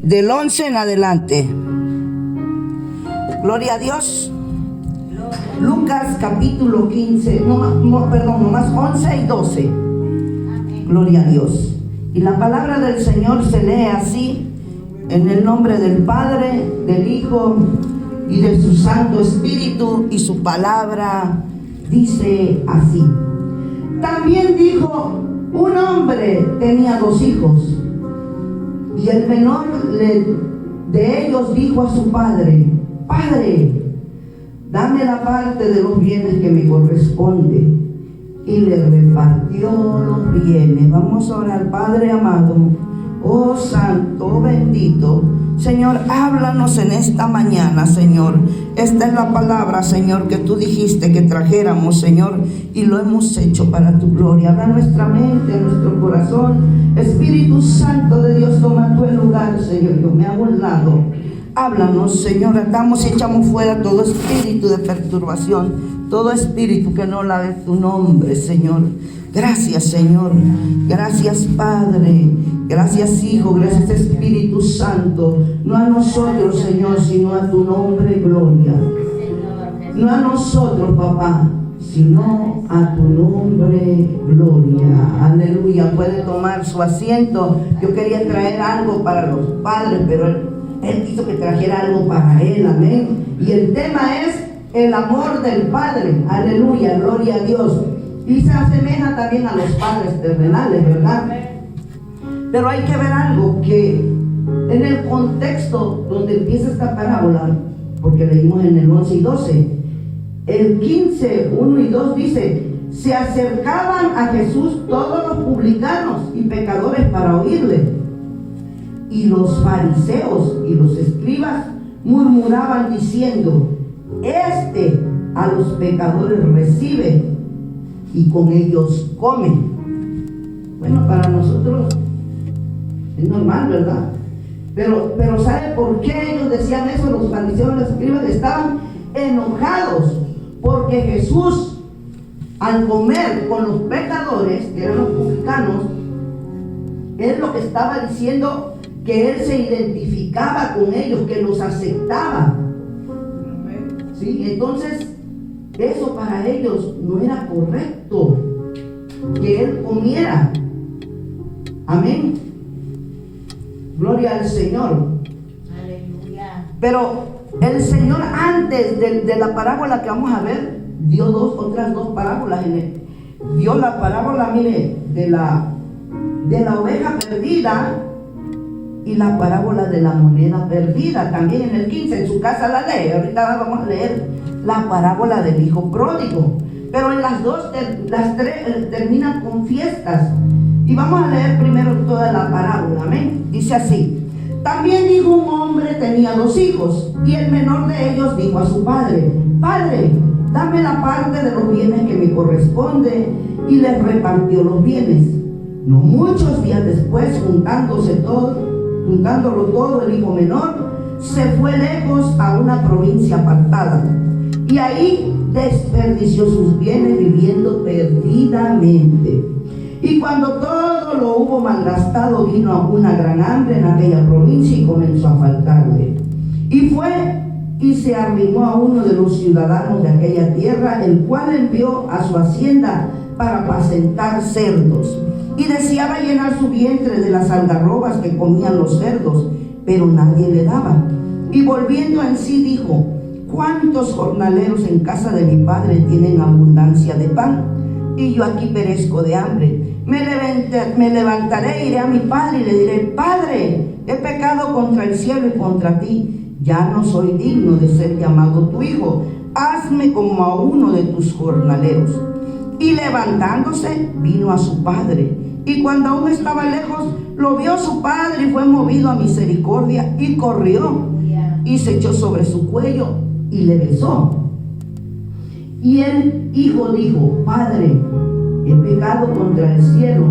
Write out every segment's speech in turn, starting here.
Del 11 en adelante. Gloria a Dios. Lucas capítulo 15, nomás 11 y 12. Gloria a Dios. Y la palabra del Señor se lee así, en el nombre del Padre, del Hijo y de su Santo Espíritu, y su palabra dice así. También dijo: un hombre tenía 2 hijos, y el menor de ellos dijo a su padre: Padre, dame la parte de los bienes que me corresponde. Y le repartió los bienes. Vamos a orar. Padre amado, oh santo, oh bendito, Señor, háblanos en esta mañana, Señor. Esta es la palabra, Señor, que tú dijiste que trajéramos, Señor, y lo hemos hecho para tu gloria. Habla nuestra mente, nuestro corazón. Espíritu Santo de Dios, toma tú el lugar, Señor. Yo me hago un lado. Háblanos, Señor. Atamos y echamos fuera todo espíritu de perturbación, todo espíritu que no lave tu nombre, Señor. Gracias, Señor. Gracias, Padre. Gracias, Hijo. Gracias, Espíritu Santo. No a nosotros, Señor, sino a tu nombre, gloria. No a nosotros, papá, sino a tu nombre, gloria. Aleluya. Puede tomar su asiento. Yo quería traer algo para los padres, pero él quiso que trajera algo para él. Amén. Y el tema es el amor del Padre. Aleluya. Gloria a Dios. Y se asemeja también a los padres terrenales, ¿verdad? Pero hay que ver algo, que en el contexto donde empieza esta parábola, porque leímos en el 11 y 12, el 15, 1 y 2 dice: se acercaban a Jesús todos los publicanos y pecadores para oírle, y los fariseos y los escribas murmuraban diciendo: este a los pecadores recibe y con ellos come. Bueno, para nosotros es normal, ¿verdad? Pero ¿sabe por qué ellos decían eso? Los fariseos y los escribas estaban enojados porque Jesús, al comer con los pecadores, que eran los publicanos, él lo que estaba diciendo, que él se identificaba con ellos, que los aceptaba. ¿Sí? Entonces, eso para ellos no era correcto, que él comiera. Amén. Gloria al Señor. Aleluya. Pero el Señor, antes de la parábola que vamos a ver, dio otras dos parábolas. Dio la parábola, mire, de la oveja perdida, y la parábola de la moneda perdida. También en el 15, en su casa la lee. Ahorita vamos a leer la parábola del hijo pródigo. Pero en las dos, las tres terminan con fiestas. Y vamos a leer primero toda la parábola. Amén. Dice así: también dijo: un hombre tenía 2 hijos, y el menor de ellos dijo a su padre: Padre, dame la parte de los bienes que me corresponde. Y les repartió los bienes. No muchos días después, juntándolo todo, el hijo menor se fue lejos a una provincia apartada, y ahí desperdició sus bienes viviendo perdidamente. Y cuando todo lo hubo malgastado, vino una gran hambre en aquella provincia y comenzó a faltarle. Y fue y se arrimó a uno de los ciudadanos de aquella tierra, el cual envió a su hacienda para apacentar cerdos, y deseaba llenar su vientre de las algarrobas que comían los cerdos, pero nadie le daba. Y volviendo en sí dijo: ¿cuántos jornaleros en casa de mi padre tienen abundancia de pan? Y yo aquí perezco de hambre. Me levantaré, iré a mi padre y le diré: Padre, he pecado contra el cielo y contra ti. Ya no soy digno de ser llamado tu hijo. Hazme como a uno de tus jornaleros. Y levantándose, vino a su padre. Y cuando aún estaba lejos, lo vio su padre y fue movido a misericordia y corrió y se echó sobre su cuello y le besó. Y el hijo dijo: Padre, he pecado contra el cielo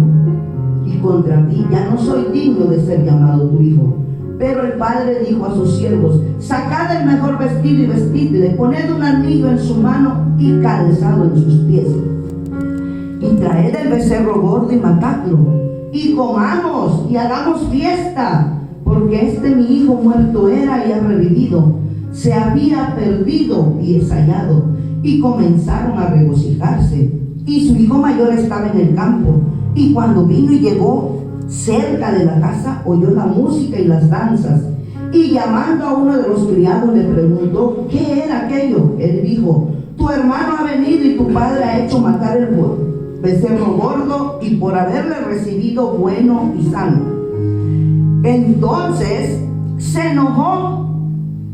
y contra ti, ya no soy digno de ser llamado tu hijo. Pero el padre dijo a sus siervos: sacad el mejor vestido y vestidle, poned un anillo en su mano y calzado en sus pies, y traed el becerro gordo y matadlo, y y comamos y hagamos fiesta, porque este mi hijo muerto era y ha revivido, se había perdido y es hallado. Y comenzaron a regocijarse. Y su hijo mayor estaba en el campo, y cuando vino y llegó cerca de la casa, oyó la música y las danzas, y llamando a uno de los criados le preguntó qué era aquello. Él dijo: tu hermano ha venido y tu padre ha hecho matar el becerro gordo, y por haberle recibido bueno y sano. Entonces se enojó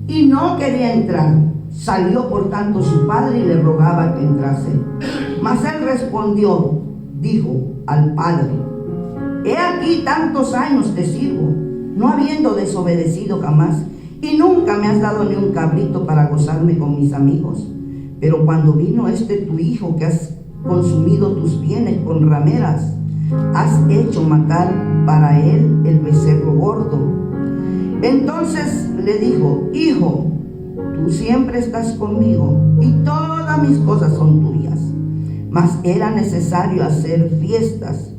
y no quería entrar. Salió por tanto su padre y le rogaba que entrase. Mas él respondió, dijo al padre: he aquí tantos años te sirvo, no habiendo desobedecido jamás, y nunca me has dado ni un cabrito para gozarme con mis amigos. Pero cuando vino tu hijo, que has consumido tus bienes con rameras, has hecho matar para él el becerro gordo. Entonces le dijo: hijo, tú siempre estás conmigo y todas mis cosas son tuyas. Mas era necesario hacer fiestas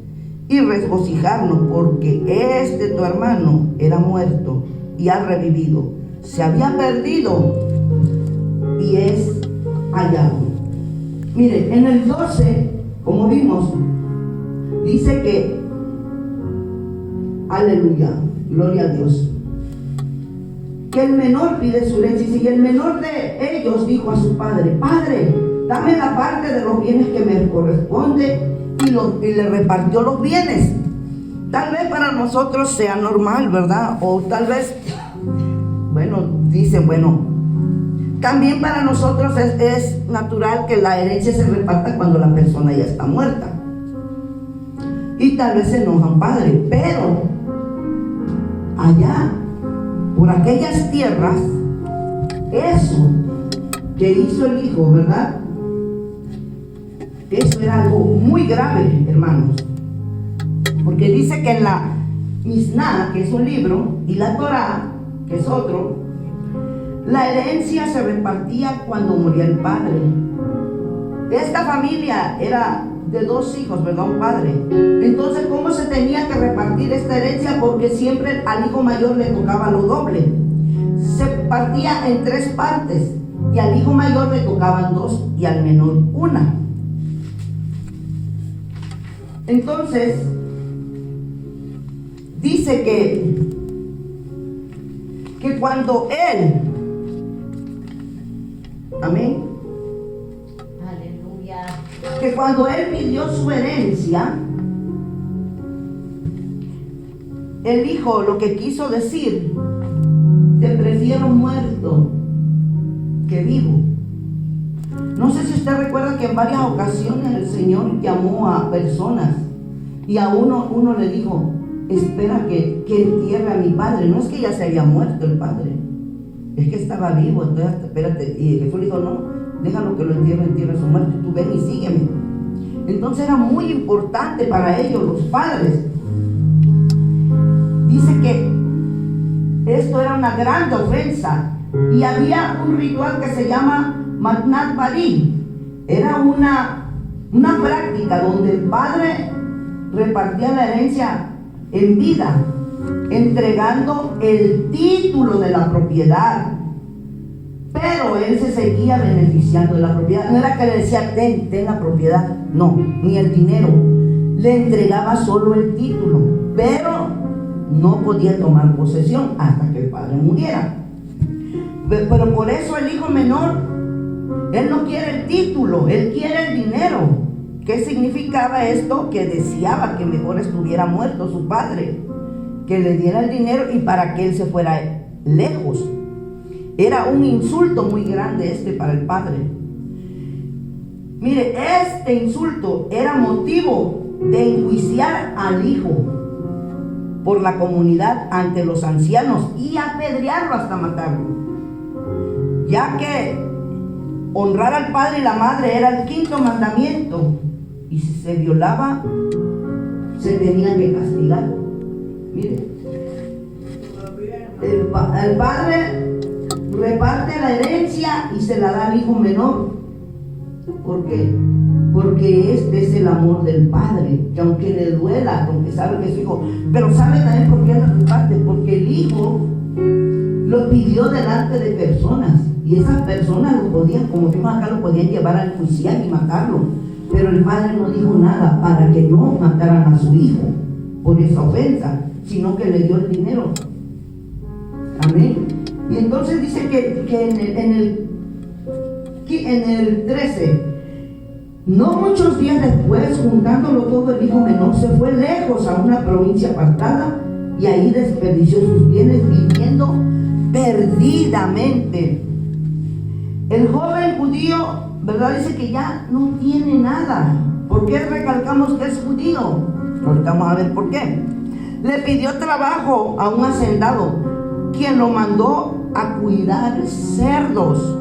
y regocijarnos, porque tu hermano era muerto y ha revivido, se había perdido y es hallado. Mire, en el 12, como vimos, dice que, aleluya, gloria a Dios, que el menor pide su herencia, y el menor de ellos dijo a su padre: padre, dame la parte de los bienes que me corresponde, y le repartió los bienes. Tal vez para nosotros sea normal, ¿verdad? O tal vez, dicen, también para nosotros es natural que la herencia se reparta cuando la persona ya está muerta. Y tal vez se enojan, padre, pero allá, por aquellas tierras, eso que hizo el hijo, ¿verdad? Eso era algo muy grave, hermanos. Porque dice que en la Misná, que es un libro, y la Torá, que es otro, la herencia se repartía cuando moría el padre. Esta familia era de 2 hijos, ¿verdad? Un padre. Entonces, ¿cómo se tenía que repartir esta herencia? Porque siempre al hijo mayor le tocaba lo doble. Se partía en 3 partes, y al hijo mayor le tocaban 2 y al menor 1. Entonces, dice que cuando él, amén, aleluya, que cuando él pidió su herencia, el hijo lo que quiso decir: te prefiero muerto que vivo. No sé si usted recuerda que en varias ocasiones el Señor llamó a personas, y a uno le dijo: espera que entierre a mi padre. No es que ya se había muerto el padre, es que estaba vivo. Entonces espérate, y Jesús le dijo: no, déjalo que lo entierre su muerte, tú ven y sígueme. Entonces era muy importante para ellos, los padres. Dice que esto era una gran ofensa, y había un ritual que se llama Matnat Bari. Era una práctica donde el padre repartía la herencia en vida, entregando el título de la propiedad, pero él se seguía beneficiando de la propiedad. No era que le decía: ten la propiedad, no, ni el dinero. Le entregaba solo el título, pero no podía tomar posesión hasta que el padre muriera. Pero por eso el hijo menor, él no quiere el título, él quiere el dinero. ¿Qué significaba esto? Que deseaba que mejor estuviera muerto su padre, que le diera el dinero y para que él se fuera lejos. Era un insulto muy grande para el padre. Mire, este insulto era motivo de enjuiciar al hijo por la comunidad ante los ancianos y apedrearlo hasta matarlo, ya que honrar al padre y la madre era el 5.º mandamiento, y si se violaba se tenía que castigar. Mire, el padre reparte la herencia y se la da al hijo menor. ¿Por qué? porque este es el amor del Padre, que aunque le duela, aunque sabe que es su hijo, pero sabe también por qué lo reparte, porque el hijo lo pidió delante de personas, y esas personas lo podían, como vimos acá, lo podían llevar al juicio y matarlo, pero el Padre no dijo nada para que no mataran a su hijo por esa ofensa, sino que le dio el dinero. Amén. Y entonces dice que en el 13, no muchos días después, juntándolo todo, el hijo menor se fue lejos a una provincia apartada y ahí desperdició sus bienes viviendo perdidamente. El joven judío, ¿verdad? Dice que ya no tiene nada. ¿Por qué recalcamos que es judío? Ahorita vamos a ver por qué. Le pidió trabajo a un hacendado, quien lo mandó a cuidar cerdos.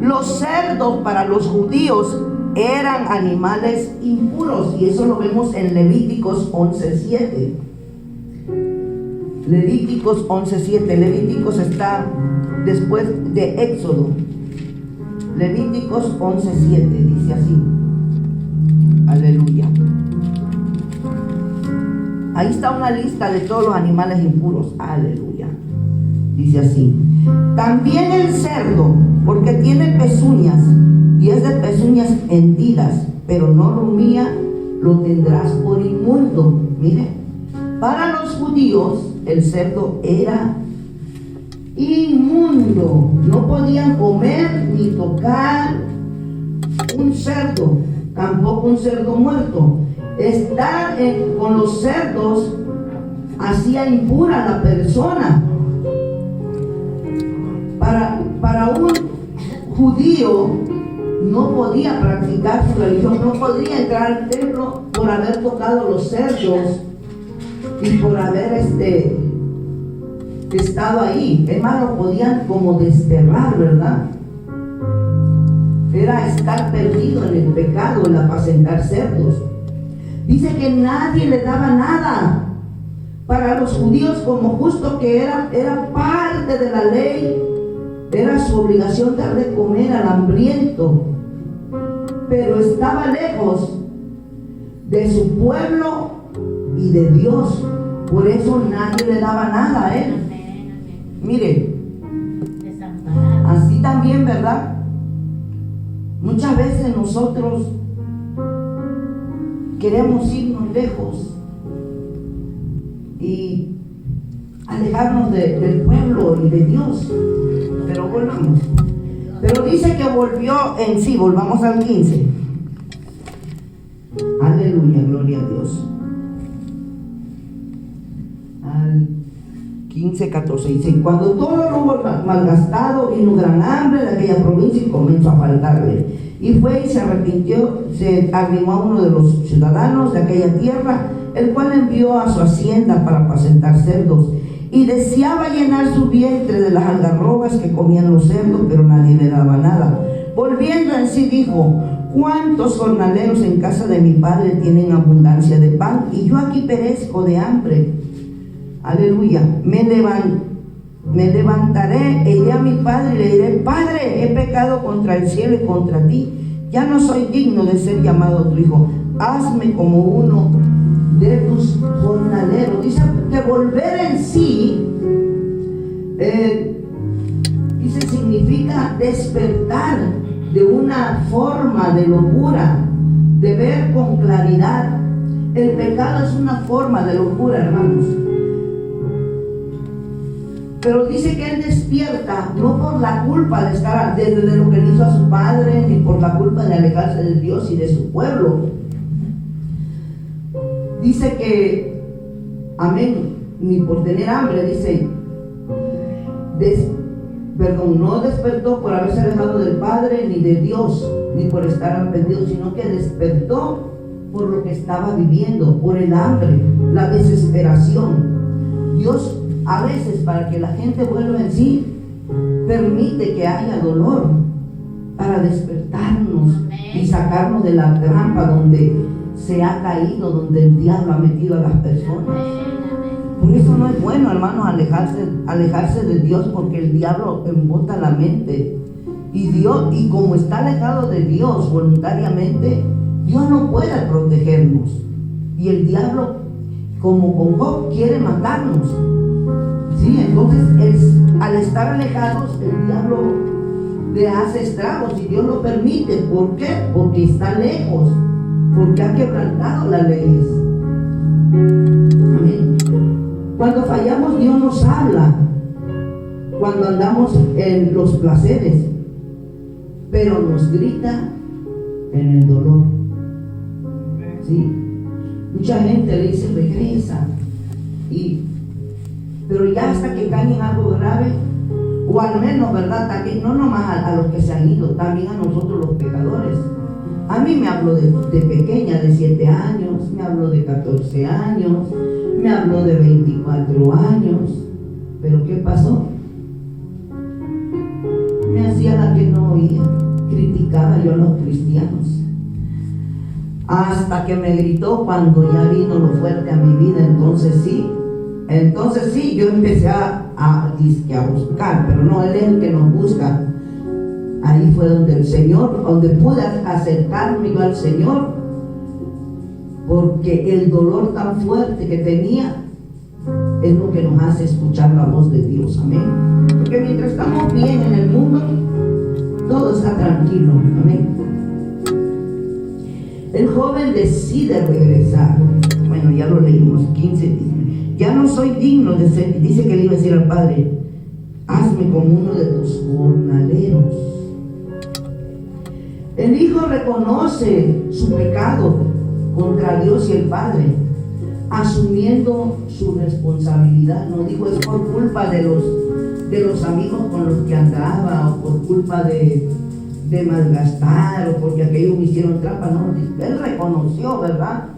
Los cerdos para los judíos eran animales impuros, y eso lo vemos en Levíticos 11:7. Levíticos 11:7. Levíticos está después de Éxodo. Levíticos 11:7 dice así. Aleluya. Ahí está una lista de todos los animales impuros. Aleluya. Dice así: también el cerdo, porque tiene pezuñas, y es de pezuñas hendidas, pero no rumía, lo tendrás por inmundo. Mire, para los judíos el cerdo era inmundo. No podían comer ni tocar un cerdo, tampoco un cerdo muerto. Estar con los cerdos hacía impura a la persona. Para un judío no podía practicar su religión, no podía entrar al templo por haber tocado los cerdos y por haber estado ahí. Es más, lo podían como desterrar, ¿verdad? Era estar perdido en el pecado, el apacentar cerdos. Dice que nadie le daba nada. Para los judíos, como justo que era parte de la ley, era su obligación dar de comer al hambriento, pero estaba lejos de su pueblo y de Dios. Por eso nadie le daba nada a él. Mire, así también, ¿verdad? Muchas veces nosotros queremos irnos lejos y alejarnos del pueblo y de Dios, pero volvamos. Pero dice que volvió en sí. Volvamos al 15. Aleluya, gloria a Dios. Al 15:14 dice: cuando todo lo hubo malgastado, vino gran hambre de aquella provincia y comenzó a faltarle. Y fue y se arrepintió, se arrimó a uno de los ciudadanos de aquella tierra, el cual envió a su hacienda para apacentar cerdos, y deseaba llenar su vientre de las algarrobas que comían los cerdos, pero nadie le daba nada. Volviendo en sí dijo: ¿cuántos jornaleros en casa de mi padre tienen abundancia de pan, y yo aquí perezco de hambre? Aleluya. Me levantaré, e iré a mi padre y le diré: Padre, he pecado contra el cielo y contra ti, ya no soy digno de ser llamado tu hijo, hazme como uno de tus jornaleros. Dice que volver en sí, dice, significa despertar de una forma de locura, de ver con claridad. El pecado es una forma de locura, hermanos. Pero dice que él despierta no por la culpa de estar de lo que le hizo a su padre, ni por la culpa de alejarse de Dios y de su pueblo. Dice que, amén, ni por tener hambre, dice, no despertó por haberse alejado del Padre ni de Dios, ni por estar arrepentido, sino que despertó por lo que estaba viviendo, por el hambre, la desesperación. Dios, a veces, para que la gente vuelva en sí, permite que haya dolor para despertarnos y sacarnos de la trampa donde se ha caído, donde el diablo ha metido a las personas. Por eso no es bueno, hermanos, alejarse de Dios, porque el diablo embota la mente Y Dios, y como está alejado de Dios voluntariamente, Dios no puede protegernos. Y el diablo, como con Job, quiere matarnos. Sí, entonces al estar alejados, el diablo le hace estragos y Dios lo permite. ¿Por qué? Porque está lejos, porque ha quebrantado las leyes. Amén. Cuando fallamos, Dios nos habla cuando andamos en los placeres, pero nos grita en el dolor. ¿Sí? Mucha gente le dice regresa, pero ya hasta que caen en algo grave, o al menos, ¿verdad? También, no nomás a los que se han ido, también a nosotros los pecadores. A mí me habló de pequeña, de 7 años, me habló de 14 años, me habló de 24 años. ¿Pero qué pasó? Me hacía la que no oía, criticaba yo a los cristianos. Hasta que me gritó cuando ya vino lo fuerte a mi vida. Entonces sí, yo empecé a buscar, pero no, Él es el que nos busca. Ahí fue donde el Señor, donde pude acercarme yo al Señor, porque el dolor tan fuerte que tenía es lo que nos hace escuchar la voz de Dios. Amén. Porque mientras estamos bien en el mundo, todo está tranquilo. Amén. El joven decide regresar. Bueno, ya lo leímos, 15. Ya no soy digno de ser, dice que le iba a decir al padre, hazme como uno de tus jornaleros. El hijo reconoce su pecado contra Dios y el Padre, asumiendo su responsabilidad. No dijo es por culpa de los amigos con los que andaba, o por culpa de malgastar, o porque aquellos me hicieron trampa. No, él reconoció, ¿verdad?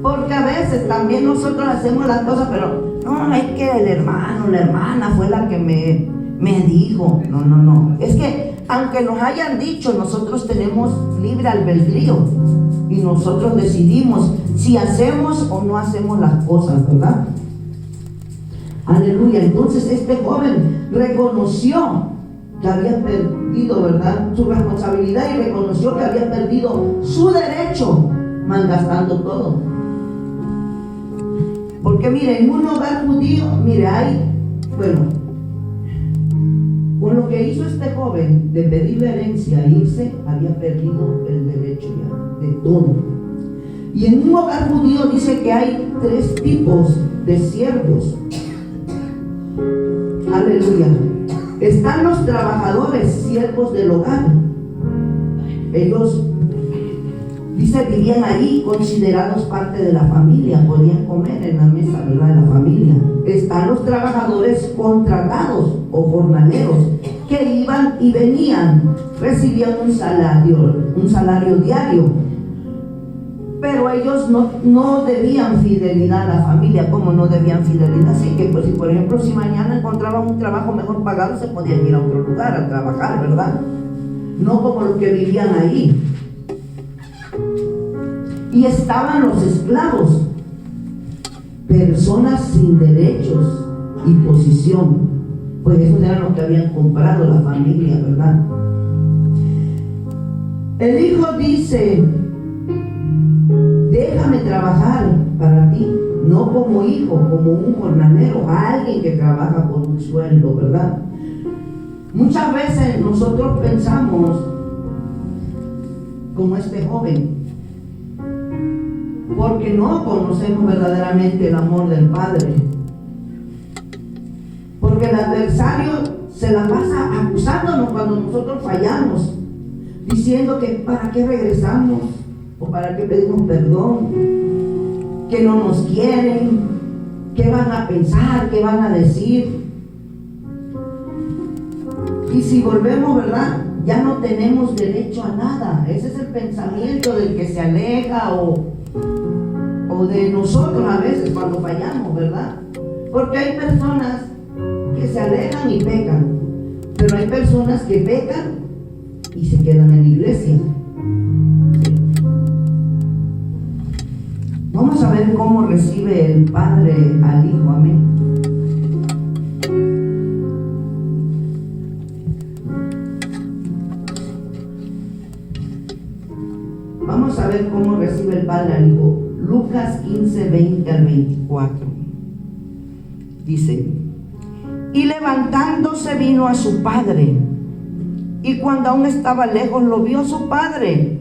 Porque a veces también nosotros hacemos las cosas, pero no, es que el hermano, la hermana fue la que me dijo. No. Es que aunque nos hayan dicho, nosotros tenemos libre albedrío y nosotros decidimos si hacemos o no hacemos las cosas, ¿verdad? Aleluya. Entonces este joven reconoció que había perdido, ¿verdad?, su responsabilidad, y reconoció que había perdido su derecho, malgastando todo. Porque mire, en un hogar judío, mire, con lo que hizo este joven de pedir la herencia e irse, había perdido el derecho ya de todo. Y en un hogar judío dice que hay 3 tipos de siervos. Aleluya. Están los trabajadores, siervos del hogar. Ellos, dice, vivían ahí considerados parte de la familia, podían comer en la mesa, ¿verdad?, de la familia. Están los trabajadores contratados o jornaleros, que iban y venían, recibían un salario diario. Pero ellos no debían fidelidad a la familia. ¿Cómo no debían fidelidad? Así que, pues, si por ejemplo, si mañana encontraban un trabajo mejor pagado, se podían ir a otro lugar a trabajar, ¿verdad? No como los que vivían ahí. Y estaban los esclavos, personas sin derechos y posición, pues esos eran los que habían comprado la familia, ¿verdad? El hijo dice, déjame trabajar para ti, no como hijo, como un jornalero, alguien que trabaja por un sueldo, ¿verdad? Muchas veces nosotros pensamos como este joven, porque no conocemos verdaderamente el amor del Padre. Porque el adversario se la pasa acusándonos cuando nosotros fallamos, diciendo que para qué regresamos, o para qué pedimos perdón, que no nos quieren, qué van a pensar, qué van a decir. Y si volvemos, ¿verdad?, ya no tenemos derecho a nada. Ese es el pensamiento del que se aleja o de nosotros a veces cuando fallamos, ¿verdad? Porque hay personas que se alejan y pecan, pero hay personas que pecan y se quedan en la iglesia. Vamos a ver cómo recibe el Padre al Hijo. Amén. 15, 20 al 24. Dice: y levantándose vino a su padre, y cuando aún estaba lejos lo vio su padre,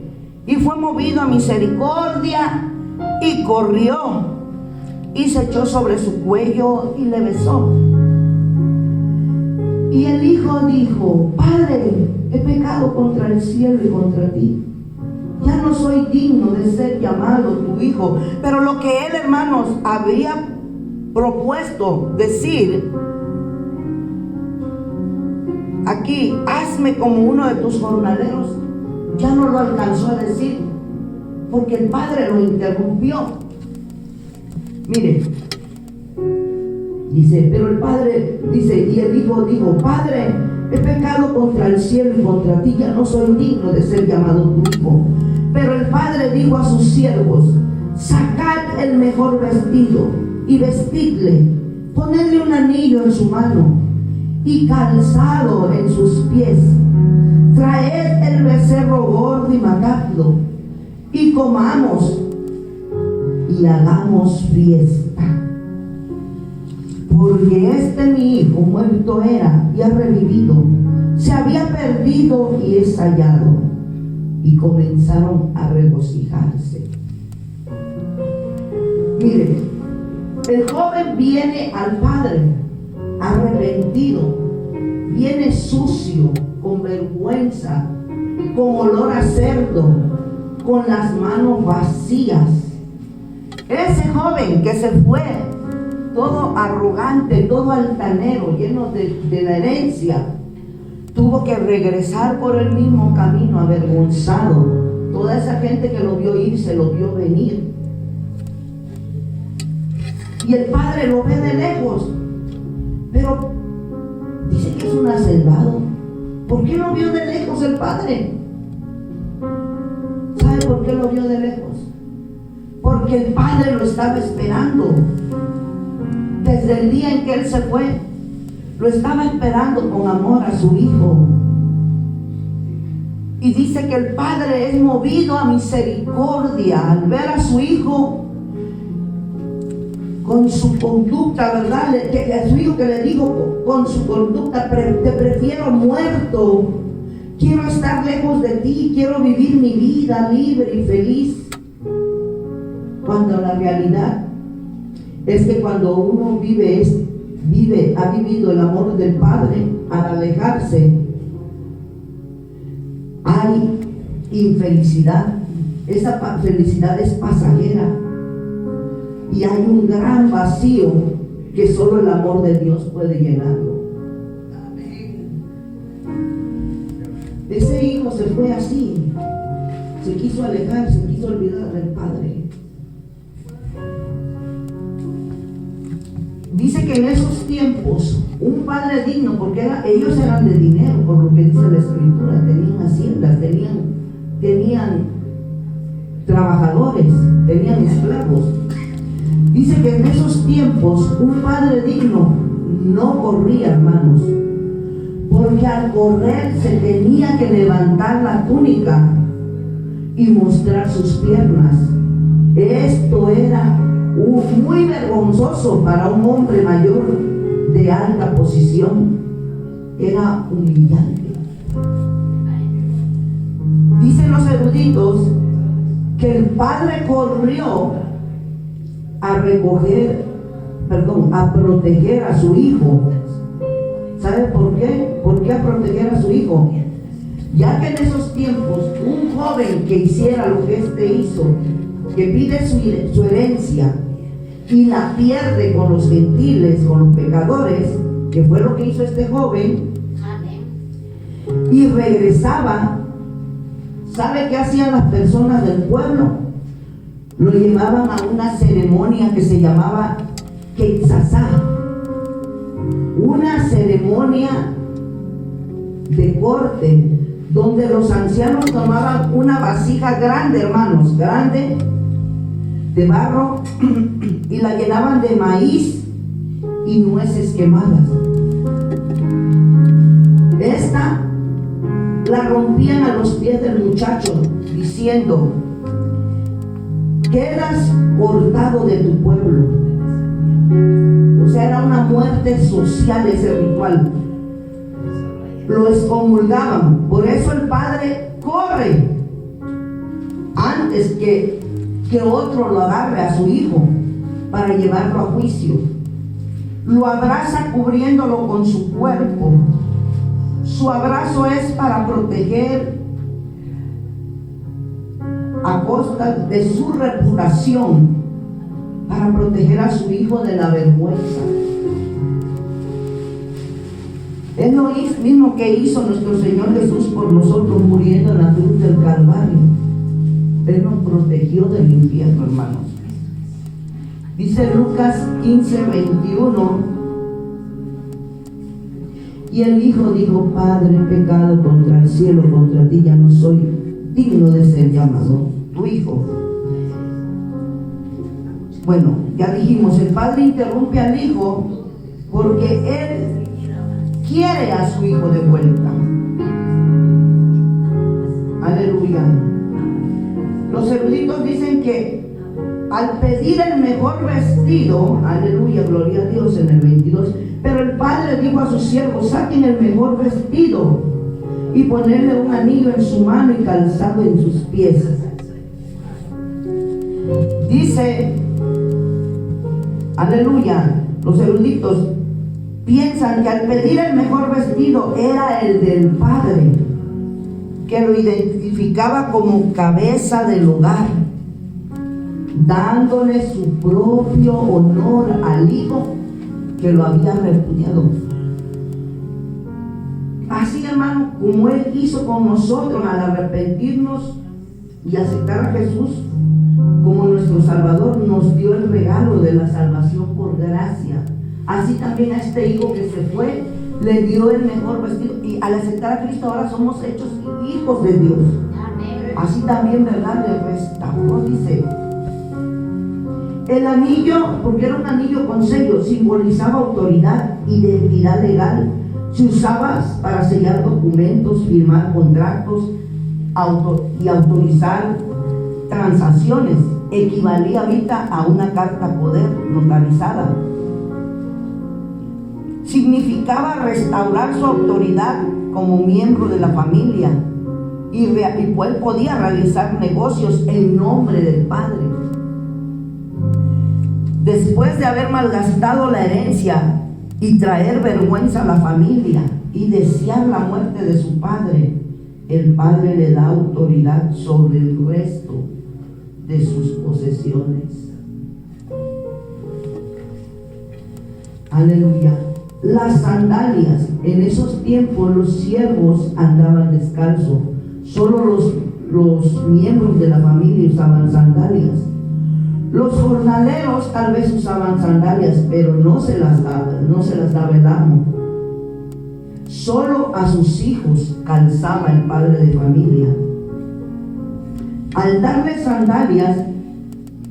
y fue movido a misericordia, y corrió, y se echó sobre su cuello y le besó. Y el hijo dijo: Padre, he pecado contra el cielo y contra ti, ya no soy digno de ser llamado tu hijo. Pero lo que él, hermanos, había propuesto decir aquí: hazme como uno de tus jornaleros, ya no lo alcanzó a decir, porque el padre lo interrumpió. Mire, dice, pero el padre dice, y el hijo dijo: Padre, he pecado contra el cielo y contra ti, ya no soy digno de ser llamado tu hijo. Pero el padre dijo a sus siervos: sacad el mejor vestido y vestidle, ponedle un anillo en su mano y calzado en sus pies, traed el becerro gordo y matadlo, y comamos y hagamos fiesta. Porque mi hijo muerto era y ha revivido, se había perdido y es hallado. Y comenzaron a regocijarse. Mire, el joven viene al padre arrepentido, viene sucio, con vergüenza, con olor a cerdo, con las manos vacías. Ese joven que se fue todo arrogante, todo altanero, lleno de la herencia, tuvo que regresar por el mismo camino avergonzado. Toda esa gente que lo vio ir se lo vio venir. Y el padre lo ve de lejos, pero dice que es un hacendado. ¿Por qué lo vio de lejos el padre? ¿Sabe por qué lo vio de lejos? Porque el padre lo estaba esperando. Desde el día en que él se fue, lo estaba esperando con amor a su hijo. Y dice que el padre es movido a misericordia al ver a su hijo con su conducta, ¿verdad? A su hijo que le dijo con su conducta: te prefiero muerto, quiero estar lejos de ti, quiero vivir mi vida libre y feliz. Cuando la realidad es que cuando uno ha vivido el amor del Padre, al alejarse hay infelicidad. Esa felicidad es pasajera y hay un gran vacío que solo el amor de Dios puede llenarlo. Ese hijo se fue así, se quiso alejar, se quiso olvidar del Padre. Dice que en esos tiempos un padre digno, porque ellos eran de dinero, por lo que dice la Escritura, tenían haciendas, tenían trabajadores, tenían esclavos. Dice que en esos tiempos un padre digno no corría, hermanos, porque al correr se tenía que levantar la túnica y mostrar sus piernas. Esto era muy vergonzoso para un hombre mayor de alta posición. Era humillante. Dicen los eruditos que el padre corrió a proteger a su hijo. ¿Sabe por qué? ¿Por qué a proteger a su hijo? Ya que en esos tiempos un joven que hiciera lo que este hizo, que pide su herencia y la pierde con los gentiles, con los pecadores, que fue lo que hizo este joven, y regresaba, ¿sabe qué hacían las personas del pueblo? Lo llevaban a una ceremonia que se llamaba Quetzazá, una ceremonia de corte, donde los ancianos tomaban una vasija grande, hermanos, grande, de barro, y la llenaban de maíz y nueces quemadas. Esta la rompían a los pies del muchacho, diciendo: quedas cortado de tu pueblo. O sea, era una muerte social ese ritual. Lo excomulgaban. Por eso el padre corre antes que otro lo agarre a su hijo para llevarlo a juicio. Lo abraza cubriéndolo con su cuerpo. Su abrazo es para proteger a costa de su reputación, para proteger a su hijo de la vergüenza. Es lo mismo que hizo nuestro Señor Jesús por nosotros, muriendo en la cruz del Calvario. Él nos protegió del infierno, hermanos. Dice Lucas 15:21. Y el hijo dijo: Padre, he pecado contra el cielo, contra ti, ya no soy digno de ser llamado tu hijo. Bueno, ya dijimos, el padre interrumpe al hijo porque él quiere a su hijo de vuelta. Aleluya. Los eruditos dicen que al pedir el mejor vestido, aleluya, gloria a Dios, en el 22, pero el padre dijo a sus siervos: saquen el mejor vestido y ponerle un anillo en su mano y calzado en sus pies. Dice, aleluya, los eruditos piensan que al pedir el mejor vestido era el del padre, que lo identificaba como cabeza del hogar, dándole su propio honor al hijo que lo había repudiado. Así, hermano, como Él hizo con nosotros al arrepentirnos y aceptar a Jesús como nuestro Salvador, nos dio el regalo de la salvación por gracia. Así también a este hijo que se fue, le dio el mejor vestido. Y al aceptar a Cristo ahora somos hechos hijos de Dios. Así también, ¿verdad?, le restauró, dice. El anillo, porque era un anillo con sello, simbolizaba autoridad, identidad legal. Se usaba para sellar documentos, firmar contratos y autorizar transacciones. Equivalía ahorita a una carta poder notarizada. Significaba restaurar su autoridad como miembro de la familia y él podía realizar negocios en nombre del padre. Después de haber malgastado la herencia y traer vergüenza a la familia y desear la muerte de su padre, el padre le da autoridad sobre el resto de sus posesiones. Aleluya. Las sandalias, en esos tiempos los siervos andaban descalzos, solo los miembros de la familia usaban sandalias. Los jornaleros tal vez usaban sandalias, pero no se las daba el amo. Solo a sus hijos calzaba el padre de familia. Al darle sandalias,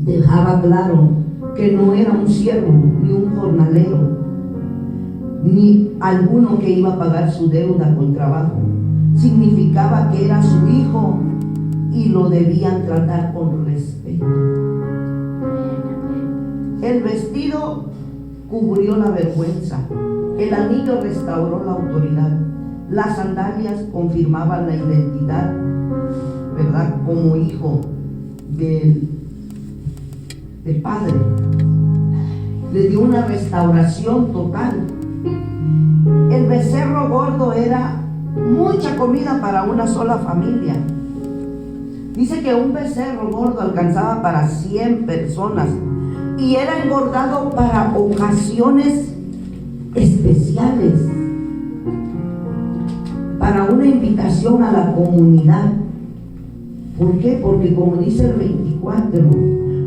dejaba claro que no era un siervo, ni un jornalero, ni alguno que iba a pagar su deuda con trabajo. Significaba que era su hijo y lo debían tratar con respeto. El vestido cubrió la vergüenza. El anillo restauró la autoridad. Las sandalias confirmaban la identidad, ¿verdad?, como hijo del padre. Le dio una restauración total. El becerro gordo era mucha comida para una sola familia. Dice que un becerro gordo alcanzaba para 100 personas y era engordado para ocasiones especiales, para una invitación a la comunidad. ¿Por qué? Porque como dice el 24,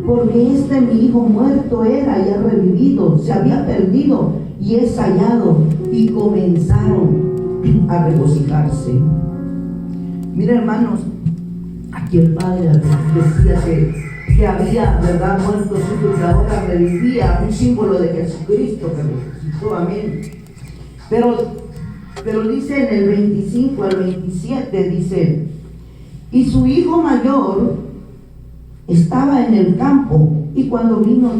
porque mi hijo muerto era y ha revivido, se había perdido y es hallado, y comenzaron a regocijarse. Miren, hermanos, aquí el padre decía que había, ¿verdad?, muerto su hijo, que ahora revivía, un símbolo de Jesucristo que resucitó, amén. Pero dice en el 25 al 27, dice: y su hijo mayor estaba en el campo, y cuando vino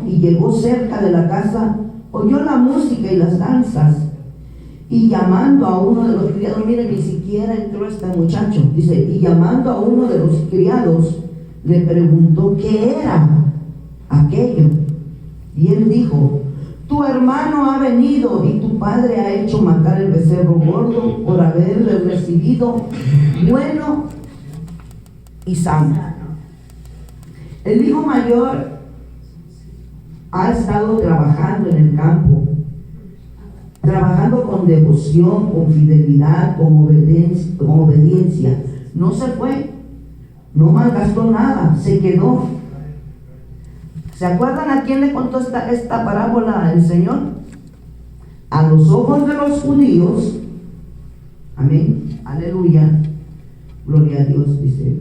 y llegó cerca de la casa, oyó la música y las danzas, y llamando a uno de los criados, miren, ni siquiera entró este muchacho, dice, y llamando a uno de los criados, le preguntó qué era aquello, y él dijo: tu hermano ha venido y tu padre ha hecho matar el becerro gordo por haberle recibido bueno y sano. El hijo mayor ha estado trabajando en el campo, trabajando con devoción, con fidelidad, con obediencia. No se fue, no malgastó nada, se quedó. ¿Se acuerdan a quién le contó esta parábola el Señor? A los ojos de los judíos. Amén, aleluya, gloria a Dios, dice.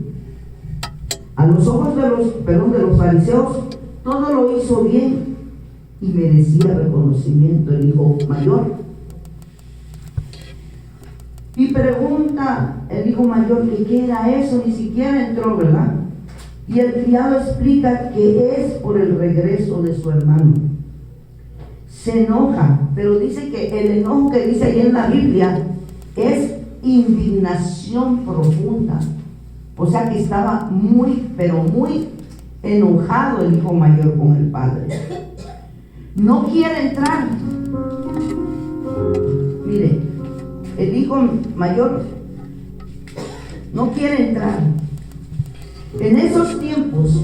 A los ojos de los fariseos, todo lo hizo bien y merecía reconocimiento el hijo mayor. Y pregunta el hijo mayor que qué era eso, ni siquiera entró, ¿verdad? Y el criado explica que es por el regreso de su hermano. Se enoja, pero dice que el enojo que dice ahí en la Biblia es indignación profunda. O sea que estaba muy, pero muy enojado el hijo mayor con el padre. No quiere entrar. Mire, el hijo mayor no quiere entrar. En esos tiempos,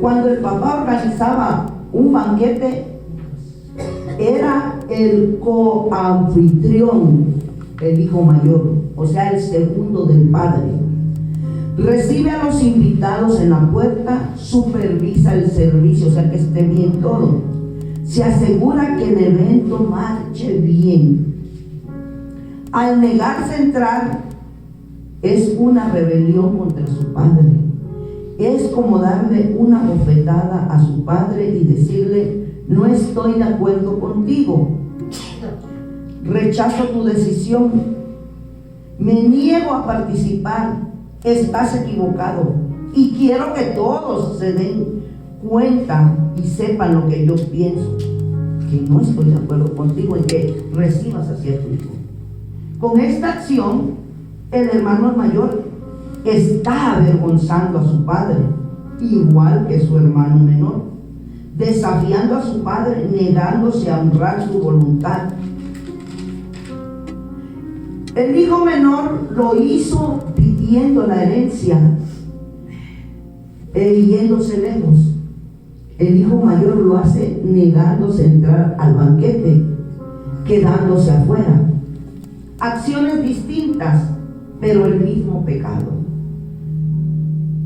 cuando el papá organizaba un banquete, era el coanfitrión, el hijo mayor, o sea, el segundo del padre. Recibe a los invitados en la puerta, supervisa el servicio, o sea, que esté bien todo. Se asegura que el evento marche bien. Al negarse a entrar, es una rebelión contra su padre. Es como darle una bofetada a su padre y decirle: no estoy de acuerdo contigo, rechazo tu decisión, me niego a participar, estás equivocado y quiero que todos se den cuenta y sepan lo que yo pienso, que no estoy de acuerdo contigo en que recibas hacia tu hijo. Con esta acción, el hermano mayor está avergonzando a su padre, igual que su hermano menor, desafiando a su padre, negándose a honrar su voluntad. El hijo menor lo hizo pidiendo la herencia e yéndose lejos. El hijo mayor lo hace negándose a entrar al banquete, quedándose afuera. Acciones distintas, pero el mismo pecado.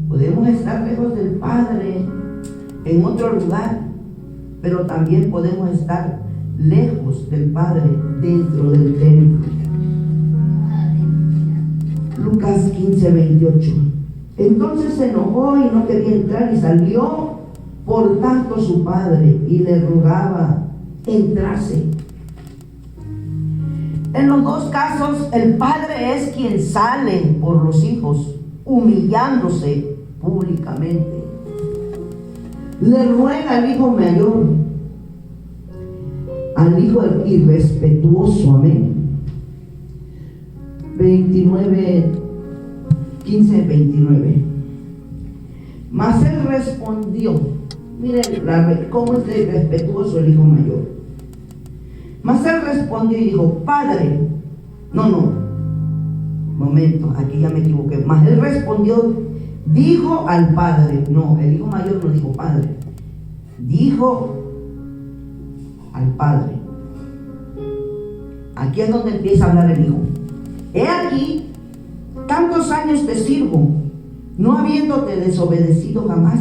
Podemos estar lejos del Padre en otro lugar, pero también podemos estar lejos del Padre dentro del templo. Lucas 15:28. Entonces se enojó y no quería entrar y salió por tanto su padre y le rogaba entrase. En los dos casos, el padre es quien sale por los hijos, humillándose públicamente. Le ruega al hijo mayor, al hijo irrespetuoso, amén. 15:29. Mas él respondió, miren cómo es de respetuoso el hijo mayor. Mas él respondió y dijo: Padre, momento, aquí ya me equivoqué. Mas él respondió, dijo al padre, no, el hijo mayor no dijo padre, dijo al padre. Aquí es donde empieza a hablar el hijo. He aquí, tantos años te sirvo, no habiéndote desobedecido jamás,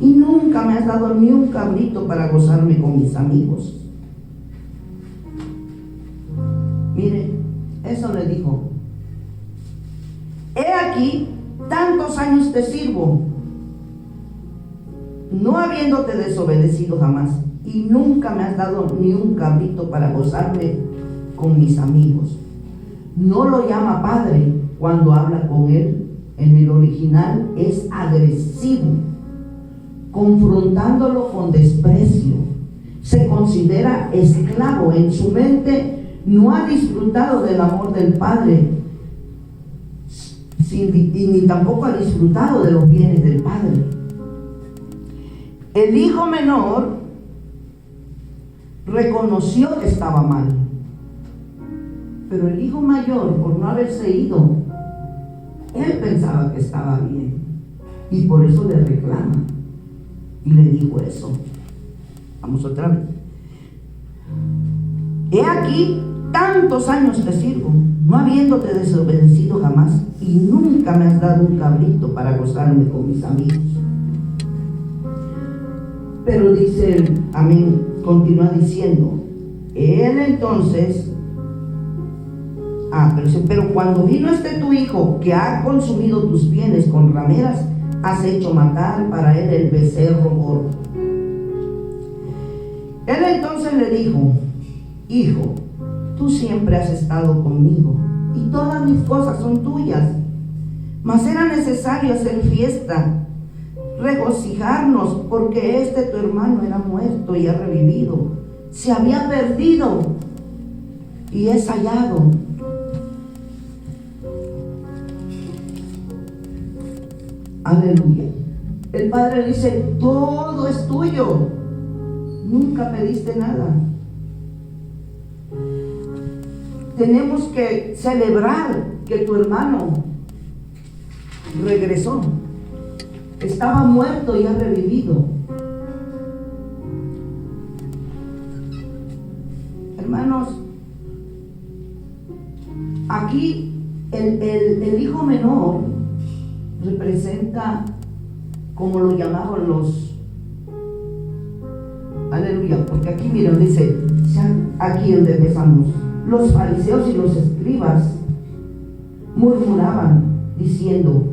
y nunca me has dado ni un cabrito para gozarme con mis amigos. Mire, eso le dijo. He aquí, tantos años te sirvo, no habiéndote desobedecido jamás, y nunca me has dado ni un cabrito para gozarme con mis amigos. No lo llama padre cuando habla con él en el original es agresivo, confrontándolo con desprecio. Se considera esclavo. En su mente no ha disfrutado del amor del Padre, ni tampoco ha disfrutado de los bienes del Padre. El hijo menor reconoció que estaba mal, pero el hijo mayor, por no haberse ido, él pensaba que estaba bien, y por eso le reclama y le dijo eso. Vamos otra vez. He aquí, tantos años te sirvo, no habiéndote desobedecido jamás, y nunca me has dado un cabrito para gozarme con mis amigos. Pero dice, amén, continúa diciendo, él entonces, pero cuando vino tu hijo, que ha consumido tus bienes con rameras, has hecho matar para él el becerro gordo. Él entonces le dijo, hijo, tú siempre has estado conmigo, y todas mis cosas son tuyas, mas era necesario hacer fiesta, regocijarnos, porque tu hermano era muerto y ha revivido, se había perdido y es hallado. Aleluya. El Padre dice, todo es tuyo, nunca pediste nada. Tenemos que celebrar que tu hermano regresó. Estaba muerto y ha revivido. Hermanos, aquí el hijo menor representa, como lo llamaban los, aleluya, porque aquí miren, dice, aquí donde empezamos, los fariseos y los escribas murmuraban diciendo,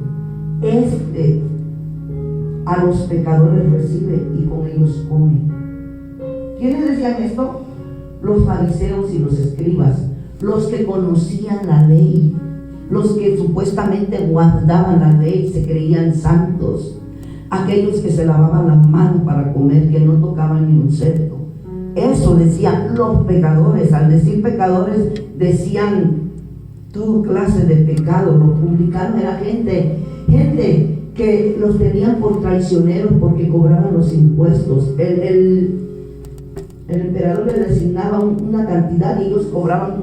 a los pecadores recibe y con ellos come. ¿Quiénes decían esto? Los fariseos y los escribas, los que conocían la ley, los que supuestamente guardaban la ley, se creían santos, aquellos que se lavaban las manos para comer, que no tocaban ni un cerdo. Eso decían los pecadores. Al decir pecadores, decían toda clase de pecado. Los publicanos era gente que los tenían por traicioneros porque cobraban los impuestos. El emperador les designaba una cantidad y ellos cobraban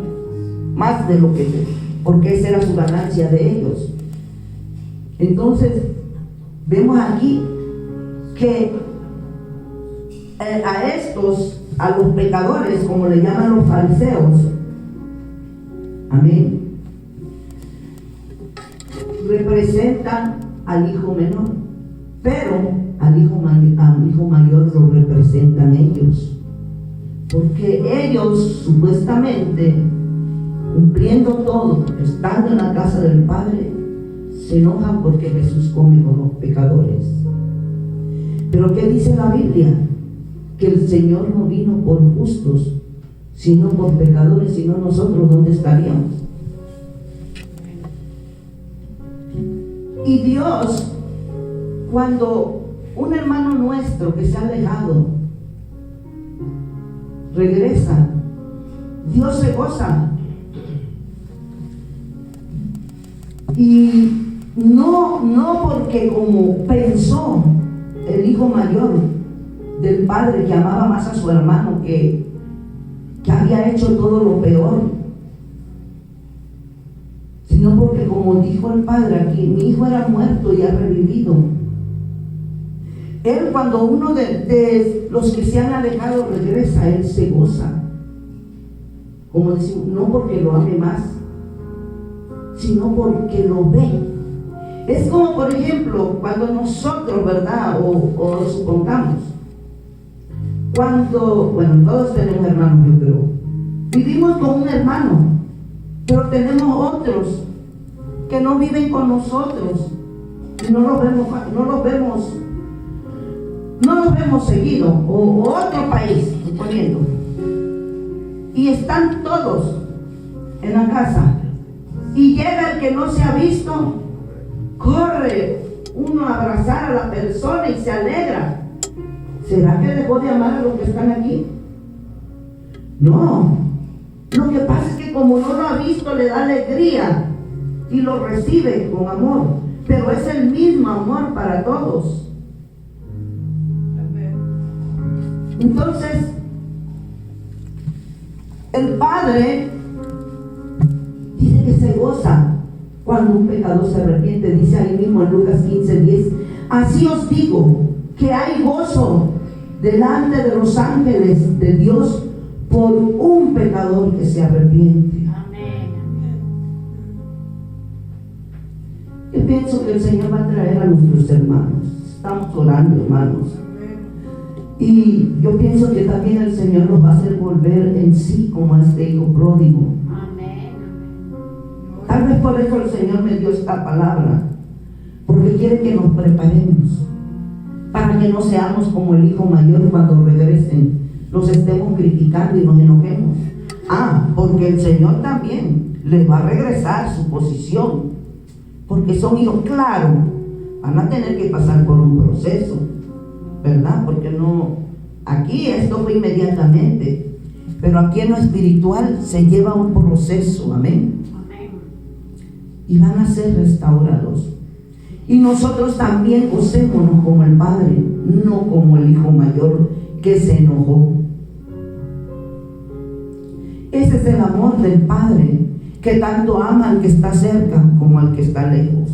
más de lo que, porque esa era su ganancia de ellos. Entonces vemos aquí que a los pecadores, como le llaman los fariseos, amén, representan al hijo menor, pero al hijo mayor lo representan ellos, porque ellos supuestamente, cumpliendo todo, estando en la casa del Padre, se enojan porque Jesús come con los pecadores. Pero ¿qué dice la Biblia? Que el Señor no vino por justos, sino por pecadores. Si no, nosotros, ¿dónde estaríamos? Y Dios, cuando un hermano nuestro que se ha alejado regresa, Dios se goza. Y no porque, como pensó el hijo mayor del padre, que amaba más a su hermano, que había hecho todo lo peor, sino porque, como dijo el padre aquí, mi hijo era muerto y ha revivido. Él, cuando uno de los que se han alejado regresa, él se goza. Como decimos, no porque lo ame más, sino porque lo ve. Es como, por ejemplo, cuando nosotros, ¿verdad? O supongamos, todos tenemos hermanos, yo creo. Vivimos con un hermano, pero tenemos otros que no viven con nosotros y no los vemos seguido, o otro país, suponiendo, y están todos en la casa, y llega el que no se ha visto corre uno a abrazar a la persona y se alegra. ¿Será que dejó de amar a los que están aquí? No. Lo que pasa es que como no lo ha visto, le da alegría y lo recibe con amor. Pero es el mismo amor para todos. Entonces, el Padre dice que se goza cuando un pecador se arrepiente. Dice ahí mismo en Lucas 15:10: así os digo que hay gozo delante de los ángeles de Dios por un pecador que se arrepiente. Amén. Yo pienso que el Señor va a traer a nuestros hermanos. Estamos orando, hermanos. Y yo pienso que también el Señor nos va a hacer volver en sí como a este hijo pródigo. Amén. Tal vez por eso el Señor me dio esta palabra, porque quiere que nos preparemos para que no seamos como el hijo mayor cuando regresen, los estemos criticando y nos enojemos. Porque el Señor también les va a regresar su posición, porque son hijos, claro, van a tener que pasar por un proceso, ¿verdad? Porque no, aquí esto fue inmediatamente, pero aquí en lo espiritual se lleva un proceso, amén. Y van a ser restaurados. Y nosotros también gocémonos como el Padre, no como el hijo mayor que se enojó. Ese es el amor del Padre, que tanto ama al que está cerca como al que está lejos.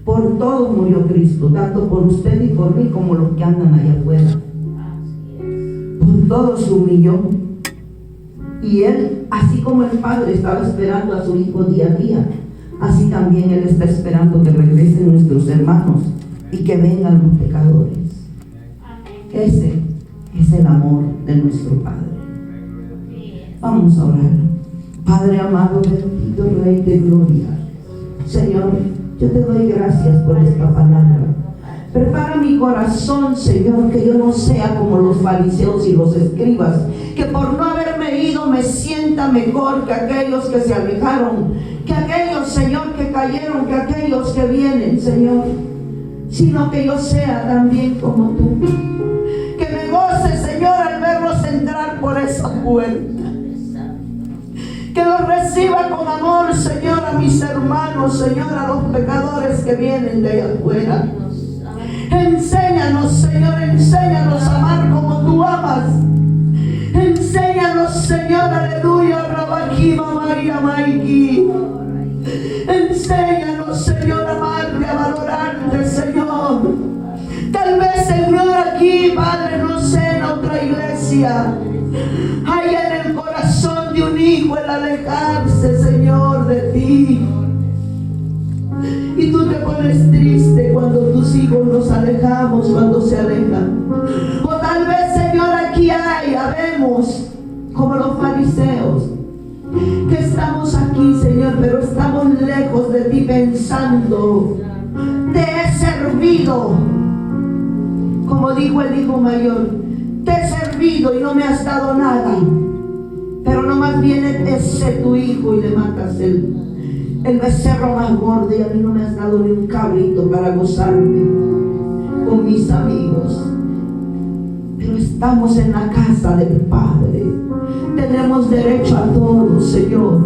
Por todo murió Cristo, tanto por usted y por mí como los que andan allá afuera. Por todo se humilló. Y Él, así como el Padre estaba esperando a su Hijo día a día, así también Él está esperando que regresen nuestros hermanos y que vengan los pecadores. Ese es el amor de nuestro Padre. Vamos a orar. Padre amado, bendito Rey de gloria, Señor, yo te doy gracias por esta palabra. Prepara mi corazón, Señor, que yo no sea como los fariseos y los escribas, que por no haberme ido me sienta mejor que aquellos que se alejaron, que aquellos, Señor, que cayeron, que aquellos que vienen, Señor, sino que yo sea también como tú. Que me goce, Señor, al verlos entrar por esa puerta. Que los reciba con amor, Señor, a mis hermanos, Señor, a los pecadores que vienen de allá afuera. Enséñanos, Señor, enséñanos a amar como tú amas. Enséñanos, Señor, aleluya, Rabaquima, María, Maiki. Enséñanos, Señor, a amarte, a valorarte, Señor. Tal vez, Señor, aquí, Padre, no sé, en otra iglesia, hay en el corazón de un hijo el alejarse, Señor, de ti. Y tú te pones triste cuando tus hijos nos alejamos, cuando se alejan. O tal vez, Señor, aquí habemos como los fariseos, que estamos aquí, Señor, pero estamos lejos de ti pensando: te he servido, como dijo el hijo mayor, te he servido y no me has dado nada. Pero nomás viene ese tu hijo y le matas el becerro más gordo, y a mí no me has dado ni un cabrito para gozarme con mis amigos. Pero estamos en la casa del Padre, tenemos derecho a todo, Señor.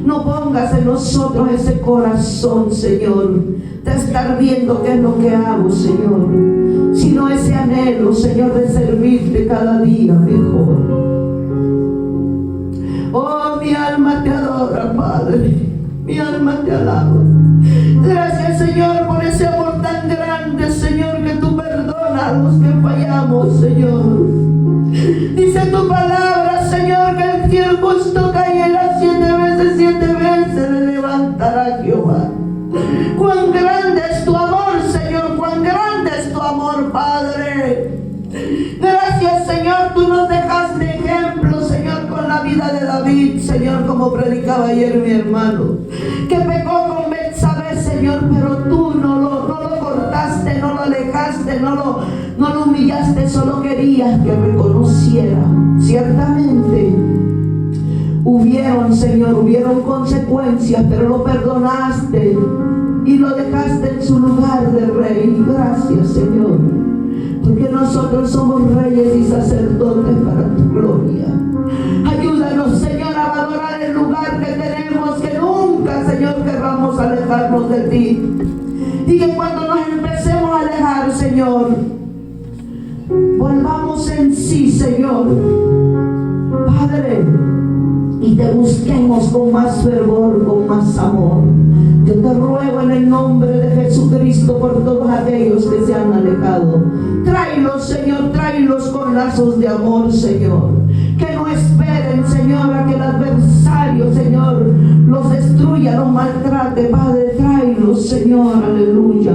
No pongas en nosotros ese corazón, Señor, de estar viendo qué es lo que hago, Señor, sino ese anhelo, Señor, de servirte cada día mejor. Oh, mi alma te adora, Padre. Mi alma te alaba. Gracias, Señor, por ese amor tan grande, Señor, que tú perdonas a los que fallamos, Señor. Dice tu palabra, Señor, que el fiel justo caerá 7 veces le levantará Jehová. Cuán grande es tu amor, Señor, cuán grande es tu amor, Padre. Gracias, Señor, tú nos dejaste ejemplo, Señor, con la vida de David, Señor, como predicaba ayer mi hermano, que pecó con Betsabé, Señor, pero tú no lo cortaste, no lo alejaste, no lo humillaste, solo querías que reconociera. Ciertamente, hubieron consecuencias, pero lo perdonaste y lo dejaste en su lugar de rey. Gracias, Señor, porque nosotros somos reyes y sacerdotes para tu gloria. Ayúdanos, Señor, a valorar el lugar que tenemos, que nunca, Señor, querramos alejarnos de ti. Y que cuando nos empecemos a alejar, Señor, volvamos en sí, Señor, Padre, y te busquemos con más fervor, con más amor. Yo te ruego en el nombre de Jesucristo por todos aquellos que se han alejado. Tráelos, Señor, tráelos con lazos de amor, Señor. Que no esperen, Señor, a que el adversario, Señor, los destruya, los maltrate. Padre, tráelos, Señor, aleluya.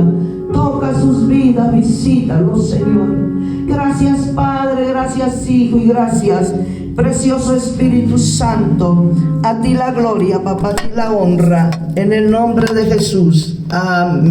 Toca sus vidas, visítalos, Señor. Gracias, Padre, gracias, Hijo, y gracias, precioso Espíritu Santo. A ti la gloria, papá, a ti la honra. En el nombre de Jesús. Amén.